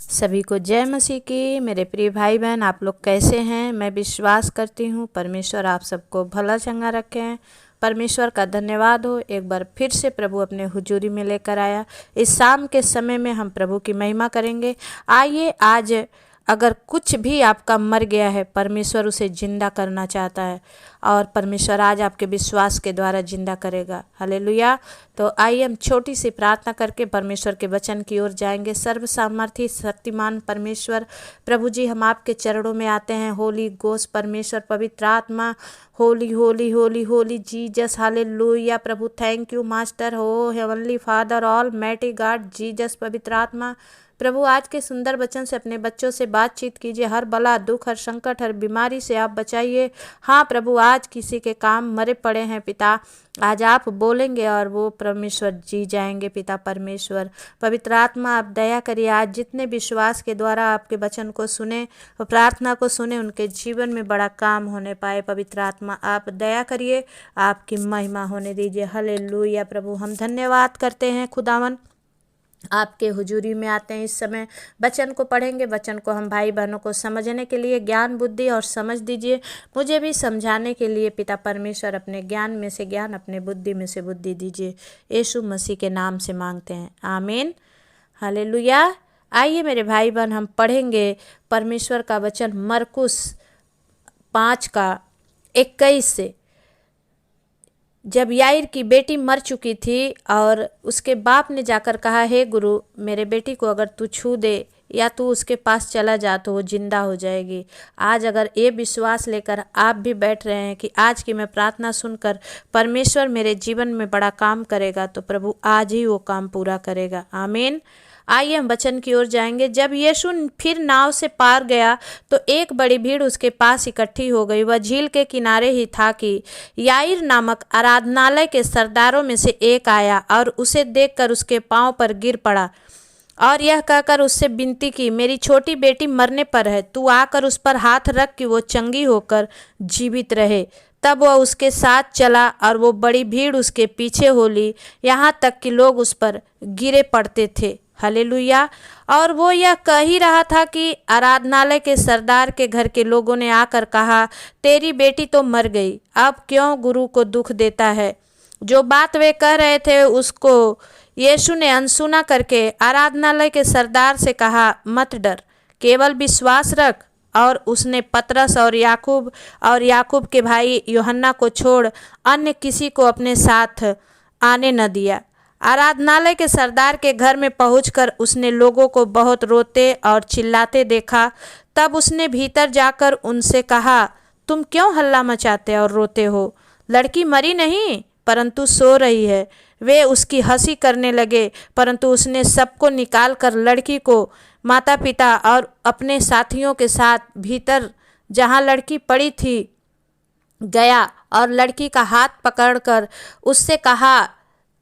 सभी को जय मसीह की। मेरे प्रिय भाई बहन, आप लोग कैसे हैं? मैं विश्वास करती हूँ परमेश्वर आप सबको भला चंगा रखें। परमेश्वर का धन्यवाद हो, एक बार फिर से प्रभु अपने हुजूरी में लेकर आया। इस शाम के समय में हम प्रभु की महिमा करेंगे। आइए, आज अगर कुछ भी आपका मर गया है, परमेश्वर उसे जिंदा करना चाहता है और परमेश्वर आज आपके विश्वास के द्वारा जिंदा करेगा। हालेलुया। तो आइए हम छोटी सी प्रार्थना करके परमेश्वर के वचन की ओर जाएंगे। सर्व सामर्थी शक्तिमान परमेश्वर प्रभु जी, हम आपके चरणों में आते हैं। होली गोस्ट परमेश्वर, पवित्र आत्मा, holy holy holy holy Jesus, hallelujah. प्रभु थैंक यू मास्टर हो, heavenly father, almighty God Jesus. पवित्र आत्मा प्रभु, आज के सुंदर वचन से अपने बच्चों से बातचीत कीजिए। हर बला, दुख, हर संकट, हर बीमारी से आप बचाइए। हाँ प्रभु, आज किसी के काम मरे पड़े हैं पिता, आज आप बोलेंगे और वो परमेश्वर जी जाएंगे। पिता परमेश्वर, पवित्र आत्मा, आप दया करिए। आज जितने विश्वास के द्वारा आपके वचन को सुने और प्रार्थना को सुने, उनके जीवन में बड़ा काम होने पाए। पवित्र आत्मा, आप दया करिए, आपकी महिमा होने दीजिए। हालेलुया। प्रभु, हम धन्यवाद करते हैं खुदावन, आपके हुजूरी में आते हैं। इस समय वचन को पढ़ेंगे, वचन को हम भाई बहनों को समझने के लिए ज्ञान, बुद्धि और समझ दीजिए। मुझे भी समझाने के लिए पिता परमेश्वर अपने ज्ञान में से ज्ञान, अपने बुद्धि में से बुद्धि दीजिए। यीशु मसीह के नाम से मांगते हैं, आमीन। हालेलुया। आइए मेरे भाई बहन, हम पढ़ेंगे परमेश्वर का वचन मरकुस 5:21 से। जब याईर की बेटी मर चुकी थी और उसके बाप ने जाकर कहा, हे गुरु, मेरे बेटी को अगर तू छू दे या तू उसके पास चला जा तो वो जिंदा हो जाएगी। आज अगर ये विश्वास लेकर आप भी बैठ रहे हैं कि आज की मैं प्रार्थना सुनकर परमेश्वर मेरे जीवन में बड़ा काम करेगा, तो प्रभु आज ही वो काम पूरा करेगा। आमीन। आइए हम वचन की ओर जाएंगे। जब यीशु फिर नाव से पार गया तो एक बड़ी भीड़ उसके पास इकट्ठी हो गई। वह झील के किनारे ही था कि याईर नामक आराधनालय के सरदारों में से एक आया और उसे देखकर उसके पांव पर गिर पड़ा और यह कहकर उससे विनती की, मेरी छोटी बेटी मरने पर है, तू आकर उस पर हाथ रख कि वो चंगी होकर जीवित रहे। तब वह उसके साथ चला और वो बड़ी भीड़ उसके पीछे हो ली, यहाँ तक कि लोग उस पर गिरे पड़ते थे। हालेलुया। और वो यह कह ही रहा था कि आराधनालय के सरदार के घर के लोगों ने आकर कहा, तेरी बेटी तो मर गई, अब क्यों गुरु को दुख देता है। जो बात वे कह रहे थे उसको यीशु ने अनसुना करके आराधनालय के सरदार से कहा, मत डर, केवल विश्वास रख। और उसने पतरस और याकूब के भाई यूहन्ना को छोड़ अन्य किसी को अपने साथ आने न दिया। आराधनालय के सरदार के घर में पहुंचकर उसने लोगों को बहुत रोते और चिल्लाते देखा। तब उसने भीतर जाकर उनसे कहा, तुम क्यों हल्ला मचाते और रोते हो? लड़की मरी नहीं परंतु सो रही है। वे उसकी हंसी करने लगे, परंतु उसने सबको निकाल कर लड़की को माता पिता और अपने साथियों के साथ भीतर जहाँ लड़की पड़ी थी गया और लड़की का हाथ पकड़कर उससे कहा,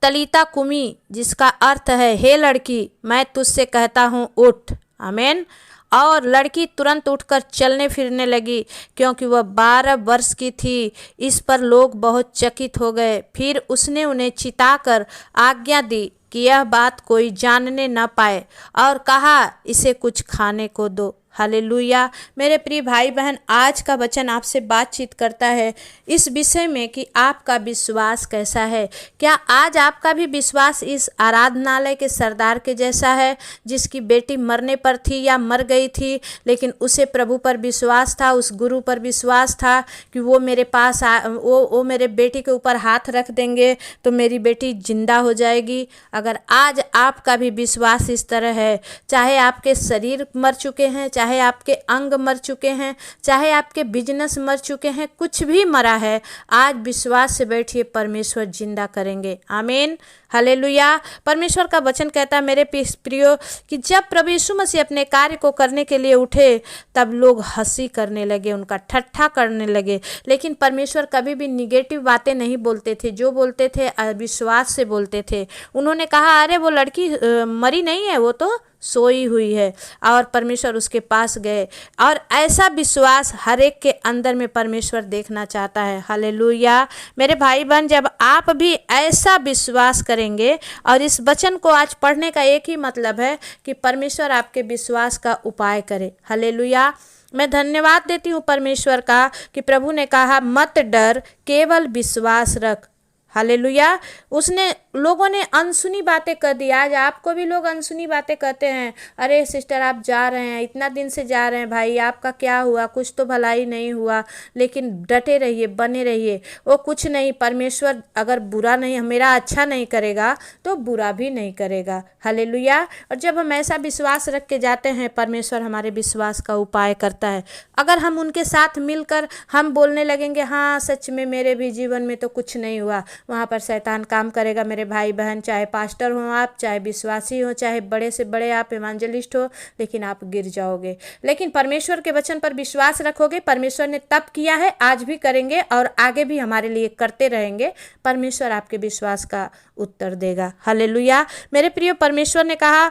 तलीता कुमी, जिसका अर्थ है, हे लड़की, मैं तुझसे कहता हूँ उठ। आमीन। और लड़की तुरंत उठकर चलने फिरने लगी, क्योंकि वह 12 वर्ष की थी। इस पर लोग बहुत चकित हो गए। फिर उसने उन्हें चिताकर आज्ञा दी कि यह बात कोई जानने न पाए और कहा, इसे कुछ खाने को दो। हालेलुया। मेरे प्रिय भाई बहन, आज का वचन आपसे बातचीत करता है इस विषय में कि आपका विश्वास कैसा है। क्या आज आपका भी विश्वास इस आराधनालय के सरदार के जैसा है, जिसकी बेटी मरने पर थी या मर गई थी, लेकिन उसे प्रभु पर विश्वास था, उस गुरु पर विश्वास था कि वो मेरे पास वो मेरे बेटी के ऊपर हाथ रख देंगे तो मेरी बेटी जिंदा हो जाएगी। अगर आज आपका भी विश्वास इस तरह है, चाहे आपके शरीर मर चुके हैं, चाहे आपके अंग मर चुके हैं, चाहे आपके बिजनेस मर चुके हैं, कुछ भी मरा है, आज विश्वास से बैठिए, परमेश्वर जिंदा करेंगे। आमीन। हालेलुया। परमेश्वर का वचन कहता है मेरे प्रियो कि जब प्रभु यीशु मसीह अपने कार्य को करने के लिए उठे तब लोग हंसी करने लगे, उनका ठट्ठा करने लगे। लेकिन परमेश्वर कभी भी निगेटिव बातें नहीं बोलते थे, जो बोलते थे विश्वास से बोलते थे। उन्होंने कहा, अरे वो लड़की मरी नहीं है, वो तो सोई हुई है, और परमेश्वर उसके पास गए। और ऐसा विश्वास हर एक के अंदर में परमेश्वर देखना चाहता है। हालेलुया। मेरे भाई बहन, जब आप भी ऐसा विश्वास करेंगे, और इस वचन को आज पढ़ने का एक ही मतलब है कि परमेश्वर आपके विश्वास का उपाय करे। हालेलुया। मैं धन्यवाद देती हूँ परमेश्वर का कि प्रभु ने कहा मत डर, केवल विश्वास रख। हालेलुया। उसने, लोगों ने अनसुनी बातें कर दी। आज आपको भी लोग अनसुनी बातें कहते हैं, अरे सिस्टर आप जा रहे हैं, इतना दिन से जा रहे हैं, भाई आपका क्या हुआ, कुछ तो भलाई नहीं हुआ। लेकिन डटे रहिए, बने रहिए। वो कुछ नहीं, परमेश्वर अगर बुरा नहीं, मेरा अच्छा नहीं करेगा तो बुरा भी नहीं करेगा। हालेलुया। और जब हम ऐसा विश्वास रख के जाते हैं, परमेश्वर हमारे विश्वास का उपाय करता है। अगर हम उनके साथ मिलकर हम बोलने लगेंगे, हाँ सच में मेरे भी जीवन में तो कुछ नहीं हुआ, वहाँ पर शैतान काम करेगा। मेरे भाई बहन, चाहे पास्टर हो आप, चाहे विश्वासी हो, चाहे बड़े से बड़े आप इवांजलिस्ट हो, लेकिन आप गिर जाओगे। लेकिन परमेश्वर के वचन पर विश्वास रखोगे, परमेश्वर ने तब किया है, आज भी करेंगे और आगे भी हमारे लिए करते रहेंगे। परमेश्वर आपके विश्वास का उत्तर देगा। हालेलुया। मेरे प्रिय, परमेश्वर ने कहा,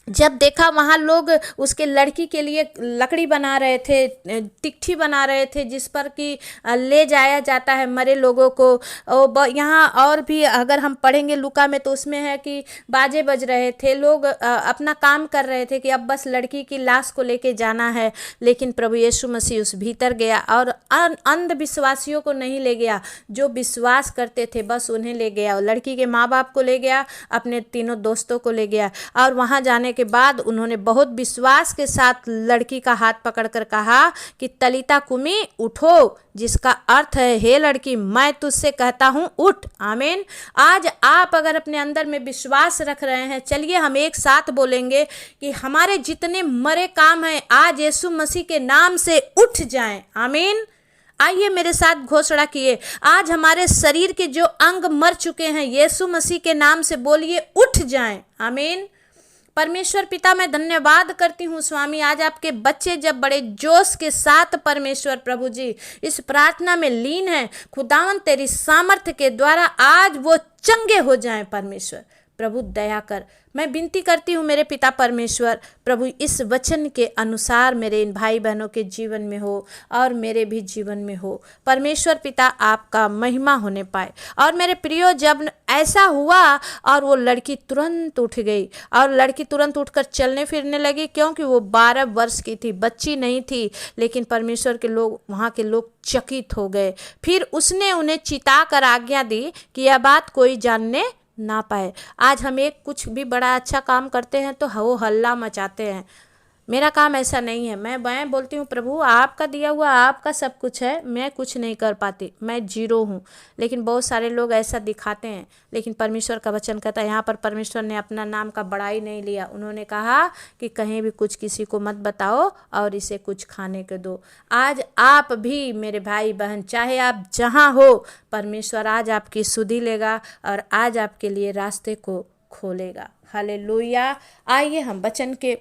जब देखा वहाँ लोग उसके लड़की के लिए लकड़ी बना रहे थे, तिकठी बना रहे थे, जिस पर कि ले जाया जाता है मरे लोगों को। यहाँ और भी अगर हम पढ़ेंगे लूका में, तो उसमें है कि बाजे बज रहे थे, लोग अपना काम कर रहे थे कि अब बस लड़की की लाश को लेके जाना है। लेकिन प्रभु यीशु मसीह उस भीतर गया और अंधविश्वासियों को नहीं ले गया, जो विश्वास करते थे बस उन्हें ले गया। लड़की के माँ बाप को ले गया, अपने तीनों दोस्तों को ले गया, और वहाँ जाने के बाद उन्होंने बहुत विश्वास के साथ लड़की का हाथ पकड़कर कहा कि तलीता कुमी, उठो, जिसका अर्थ है हे लड़की मैं तुझसे कहता हूं उठ। आमीन। आज आप अगर अपने अंदर में विश्वास रख रहे हैं, चलिए हम एक साथ बोलेंगे कि हमारे जितने मरे काम हैं आज यीशु मसीह के नाम से उठ जाएं। आमीन। आइए मेरे साथ घोषणा किए, आज हमारे शरीर के जो अंग मर चुके हैं, यीशु मसीह के नाम से बोलिए उठ जाएं। आमीन। परमेश्वर पिता, मैं धन्यवाद करती हूँ स्वामी, आज आपके बच्चे जब बड़े जोश के साथ परमेश्वर प्रभु जी इस प्रार्थना में लीन है, खुदावन तेरी सामर्थ्य के द्वारा आज वो चंगे हो जाएं। परमेश्वर प्रभु दया कर, मैं विनती करती हूँ मेरे पिता परमेश्वर प्रभु, इस वचन के अनुसार मेरे इन भाई बहनों के जीवन में हो और मेरे भी जीवन में हो। परमेश्वर पिता आपका महिमा होने पाए। और मेरे प्रियो, जब ऐसा हुआ और वो लड़की तुरंत उठ गई, और लड़की तुरंत उठकर चलने फिरने लगी, क्योंकि वो 12 वर्ष की थी, बच्ची नहीं थी। लेकिन परमेश्वर के लोग, वहाँ के लोग चकित हो गए। फिर उसने उन्हें चिता कर आज्ञा दी कि यह बात कोई जानने ना पाए। आज हम एक कुछ भी बड़ा अच्छा काम करते हैं तो वो हल्ला मचाते हैं। मेरा काम ऐसा नहीं है। मैं बोलती हूँ प्रभु आपका दिया हुआ, आपका सब कुछ है, मैं कुछ नहीं कर पाती, मैं जीरो हूँ। लेकिन बहुत सारे लोग ऐसा दिखाते हैं। लेकिन परमेश्वर का वचन कहता है, यहाँ पर परमेश्वर ने अपना नाम का बड़ाई नहीं लिया। उन्होंने कहा कि कहीं भी कुछ किसी को मत बताओ और इसे कुछ खाने को दो। आज आप भी मेरे भाई बहन, चाहे आप जहाँ हो, परमेश्वर आज आपकी सुधि लेगा और आज आपके लिए रास्ते को खोलेगा। हालेलुया। आइए हम वचन के,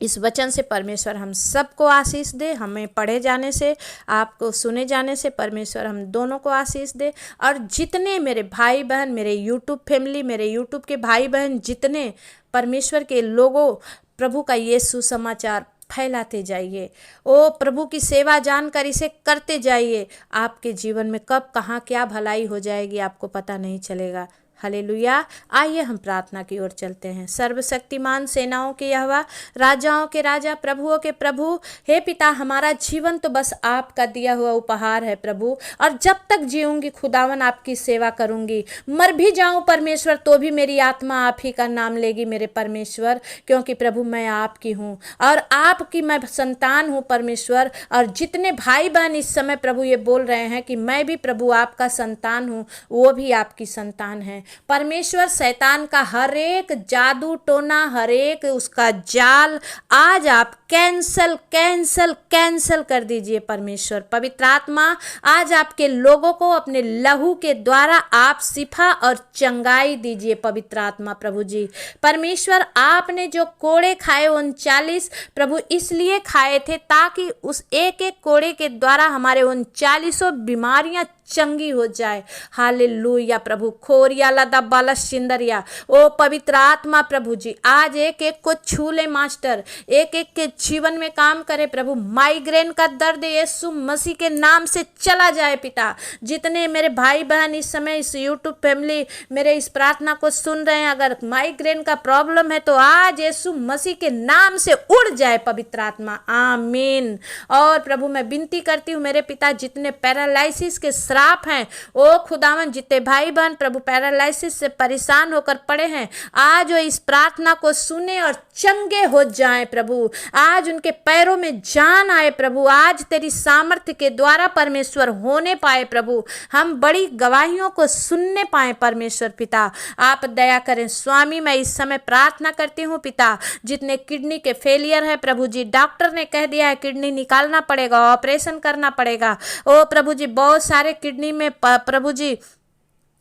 इस वचन से परमेश्वर हम सबको आशीष दे। हमें पढ़े जाने से, आपको सुने जाने से परमेश्वर हम दोनों को आशीष दे। और जितने मेरे भाई बहन, मेरे यूट्यूब फैमिली, मेरे यूट्यूब के भाई बहन, जितने परमेश्वर के लोगों, प्रभु का ये सुसमाचार फैलाते जाइए। ओ प्रभु की सेवा जानकर इसे करते जाइए। आपके जीवन में कब कहाँ क्या भलाई हो जाएगी आपको पता नहीं चलेगा। हालेलुया। आइए हम प्रार्थना की ओर चलते हैं। सर्वशक्तिमान सेनाओं के यहोवा, राजाओं के राजा, प्रभुओं के प्रभु, हे पिता, हमारा जीवन तो बस आपका दिया हुआ उपहार है प्रभु। और जब तक जीऊंगी खुदावन आपकी सेवा करूंगी। मर भी जाऊं परमेश्वर तो भी मेरी आत्मा आप ही का नाम लेगी मेरे परमेश्वर, क्योंकि प्रभु मैं आपकी हूँ और आपकी मैं संतान हूँ परमेश्वर। और जितने भाई बहन इस समय प्रभु ये बोल रहे हैं कि मैं भी प्रभु आपका संतान हूँ, वो भी आपकी संतान है परमेश्वर। शैतान का हर एक जादू टोना, हर एक उसका जाल आज आप कैंसल कैंसल कैंसल कर दीजिए परमेश्वर। पवित्र आत्मा आज आपके लोगों को अपने लहू के द्वारा आप शिफा और चंगाई दीजिए। पवित्र आत्मा प्रभु जी, परमेश्वर आपने जो कोड़े खाए 39 प्रभु इसलिए खाए थे ताकि उस एक एक कोड़े के द्वारा हमारे 39 बीमारियां चंगी हो जाए। हालेलुया प्रभु। खोरिया लदा बाला सिंदरिया, ओ पवित्र आत्मा प्रभु जी आज एक एक को छू ले मास्टर, एक एक के जीवन में काम करे प्रभु। माइग्रेन का दर्द यीशु मसीह के नाम से चला जाए पिता। जितने मेरे भाई बहन इस समय इस यूट्यूब फैमिली मेरे इस प्रार्थना को सुन रहे हैं, अगर माइग्रेन का प्रॉब्लम है तो आज यीशु मसीह के नाम से उड़ जाए पवित्र आत्मा। आमीन। और प्रभु मैं विनती करती हूँ मेरे पिता, जितने पैरालिसिस के श्राप हैं, ओ खुदावन जितने भाई बहन प्रभु पैरालिसिस से परेशान होकर पड़े हैं, आज वो इस प्रार्थना को सुने और चंगे हो जाएं प्रभु। आज उनके पैरों में जान आए प्रभु। आज तेरी सामर्थ्य के द्वारा परमेश्वर होने पाए प्रभु। हम बड़ी गवाहियों को सुनने पाए परमेश्वर पिता। आप दया करें स्वामी। मैं इस समय प्रार्थना करती हूँ पिता, जितने किडनी के फेलियर है प्रभु जी, डॉक्टर ने कह दिया है किडनी निकालना पड़ेगा, ऑपरेशन करना पड़ेगा। ओ प्रभु जी बहुत सारे किडनी में प्रभु जी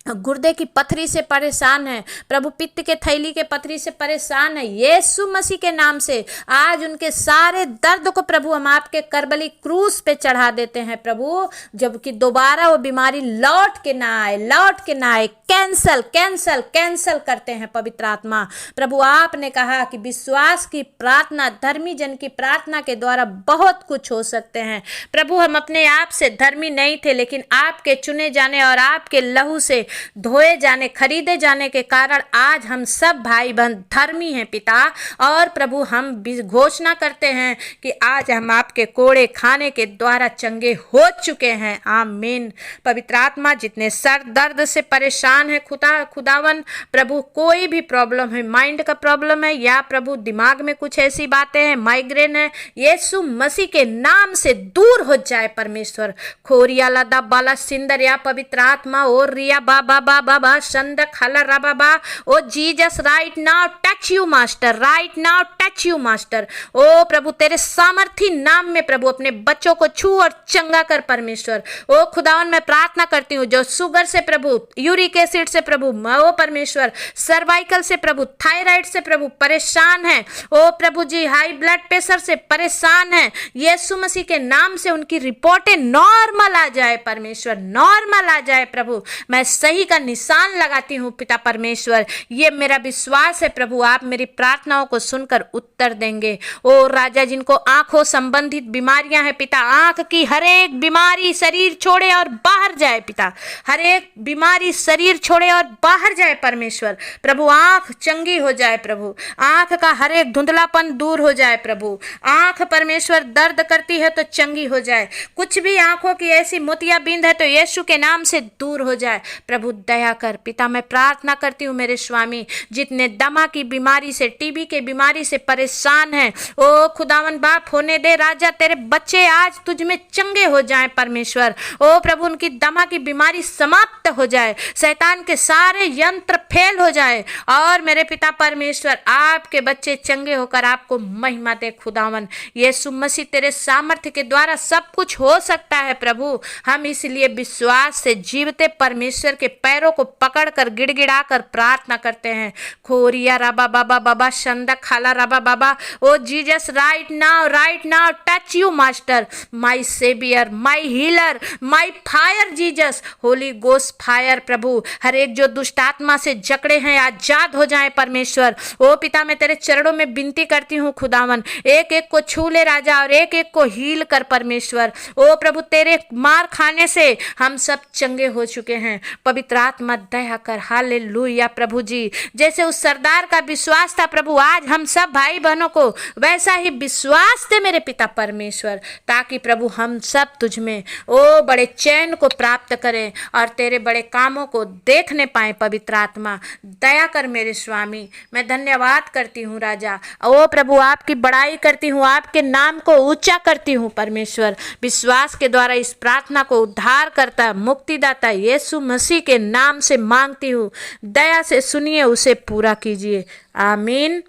गुर्दे की पथरी से परेशान है प्रभु, पित्त के थैली के पथरी से परेशान है। यीशु मसीह के नाम से आज उनके सारे दर्द को प्रभु हम आपके करबली क्रूस पे चढ़ा देते हैं प्रभु, जबकि दोबारा वो बीमारी लौट के ना आए, लौट के ना आए। कैंसल कैंसल कैंसल करते हैं पवित्र आत्मा प्रभु। आपने कहा कि विश्वास की प्रार्थना, धर्मी जन की प्रार्थना के द्वारा बहुत कुछ हो सकते हैं प्रभु। हम अपने आप से धर्मी नहीं थे, लेकिन आपके चुने जाने और आपके लहू से धोए जाने, खरीदे जाने के कारण आज हम सब भाई बहन धर्मी हैं पिता। और प्रभु हम घोषणा करते हैं कि आज हम आपके कोड़े खाने के द्वारा चंगे हो चुके हैं। आमीन। पवित्र आत्मा जितने सर दर्द से परेशान है खुदावन प्रभु, कोई भी प्रॉब्लम है, माइंड का प्रॉब्लम है या प्रभु दिमाग में कुछ ऐसी बातें हैं, माइग्रेन है, यीशु मसीह के नाम से दूर हो जाए परमेश्वर। खोरिया लदा बाला सिंदर या पवित्र आत्मा और रिया बाबा बाबा संद खला बाबा, oh Jesus right now touch you master, right now touch you master. ओ प्रभु तेरे सामर्थी नाम में प्रभु अपने बच्चों को छू और चंगा कर परमेश्वर। ओ खुदावन मैं प्रार्थना करती हूँ जो शुगर से प्रभु, यूरिक एसिड से प्रभु, ओ परमेश्वर सर्वाइकल से प्रभु, थायराइड से प्रभु परेशान है, ओ प्रभु जी हाई ब्लड प्रेशर से परेशान है, यीशु मसीह के नाम से उनकी रिपोर्टें नॉर्मल आ जाए परमेश्वर, नॉर्मल आ जाए प्रभु। मैं सही का निशान लगाती हूँ पिता परमेश्वर। ये मेरा विश्वास है प्रभु, आप मेरी प्रार्थनाओं को सुनकर उत्तर देंगे। ओ राजा जिनको आंखों संबंधित बीमारियां हैं पिता, आंख की हर एक बीमारी शरीर छोड़े और बाहर जाए पिता, हर एक बीमारी शरीर छोड़े और बाहर जाए परमेश्वर। प्रभु आंख चंगी हो जाए प्रभु, आंख का हर एक धुंधलापन दूर हो जाए प्रभु। आंख परमेश्वर दर्द करती है तो चंगी हो जाए, कुछ भी आंखों की ऐसी मोतियाबिंद है तो यीशु के नाम से दूर हो जाए प्रभु। दया कर पिता। मैं प्रार्थना करती हूँ मेरे स्वामी जितने दमा की बीमारी से, टीबी के बीमारी से परेशान हैं, ओ खुदावन बाप होने दे राजा, तेरे बच्चे आज तुझ में चंगे हो जाएं परमेश्वर। ओ प्रभु उनकी दमा की बीमारी समाप्त हो जाए, शैतान के सारे यंत्र फेल हो जाए और मेरे पिता परमेश्वर आपके बच्चे चंगे होकर आपको महिमा दे खुदावन। यीशु मसीह तेरे सामर्थ्य के द्वारा सब कुछ हो सकता है प्रभु। हम इसलिए विश्वास से जीवते परमेश्वर के पैरों को पकड़कर गिड़गिड़ा कर प्रार्थना करते हैं। खोरिया राबा बाबा बाबा शंदा खाला राबा बाबा, oh Jesus right now touch you master, my saviour, my healer, my fire Jesus, holy ghost fire प्रभु। हर एक जो दुष्ट आत्मा से जकड़े हैं आजाद हो जाएं परमेश्वर। ओ पिता मैं तेरे चरणों में विनती करती हूँ खुदावन, एक एक को छू ले राजा और एक एक को हील कर परमेश्वर। ओ प्रभु तेरे मार खाने से हम सब चंगे हो चुके हैं। पवित्र आत्मा दया कर। हालेलुया प्रभु जी। जैसे उस सरदार का विश्वास था प्रभु, आज हम सब भाई बहनों को वैसा ही विश्वास दे मेरे पिता परमेश्वर, ताकि प्रभु हम सब तुझ में ओ बड़े चैन को प्राप्त करें और तेरे बड़े कामों को देखने पाए। पवित्र आत्मा दया कर मेरे स्वामी। मैं धन्यवाद करती हूँ राजा। ओ प्रभु आपकी बड़ाई करती हूँ, आपके नाम को ऊंचा करती हूँ परमेश्वर। विश्वास के द्वारा इस प्रार्थना को उद्धार करता मुक्तिदाता यीशु मसीह के नाम से मांगती हूँ, दया से सुनिए, उसे पूरा कीजिए। आमीन।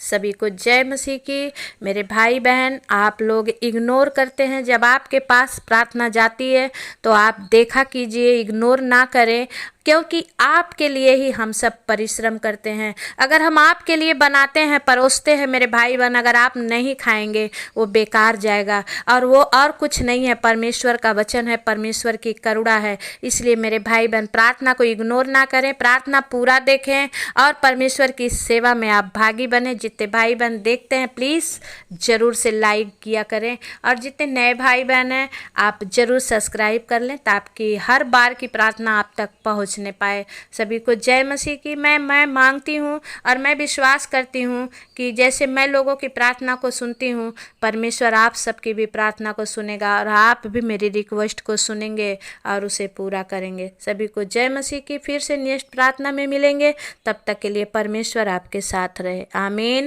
सभी को जय मसीह की। मेरे भाई बहन, आप लोग इग्नोर करते हैं, जब आपके पास प्रार्थना जाती है तो आप देखा कीजिए, इग्नोर ना करें, क्योंकि आपके लिए ही हम सब परिश्रम करते हैं। अगर हम आपके लिए बनाते हैं, परोसते हैं मेरे भाई बहन, अगर आप नहीं खाएंगे वो बेकार जाएगा, और वो और कुछ नहीं है, परमेश्वर का वचन है, परमेश्वर की करुणा है। इसलिए मेरे भाई बहन, प्रार्थना को इग्नोर ना करें, प्रार्थना पूरा देखें और परमेश्वर की सेवा में आप भागी बने। जितने भाई बहन देखते हैं प्लीज़ ज़रूर से लाइक किया करें, और जितने नए भाई बहन हैं आप ज़रूर सब्सक्राइब कर लें ताकि हर बार की प्रार्थना आप तक पहुंचने पाए। सभी को जय मसीह की। मैं मांगती हूं और मैं विश्वास करती हूं कि जैसे मैं लोगों की प्रार्थना को सुनती हूं, परमेश्वर आप सबकी भी प्रार्थना को सुनेगा और आप भी मेरी रिक्वेस्ट को सुनेंगे और उसे पूरा करेंगे। सभी को जय मसीह की। फिर से नेक्स्ट प्रार्थना में मिलेंगे, तब तक के लिए परमेश्वर आपके साथ रहे। आमीन।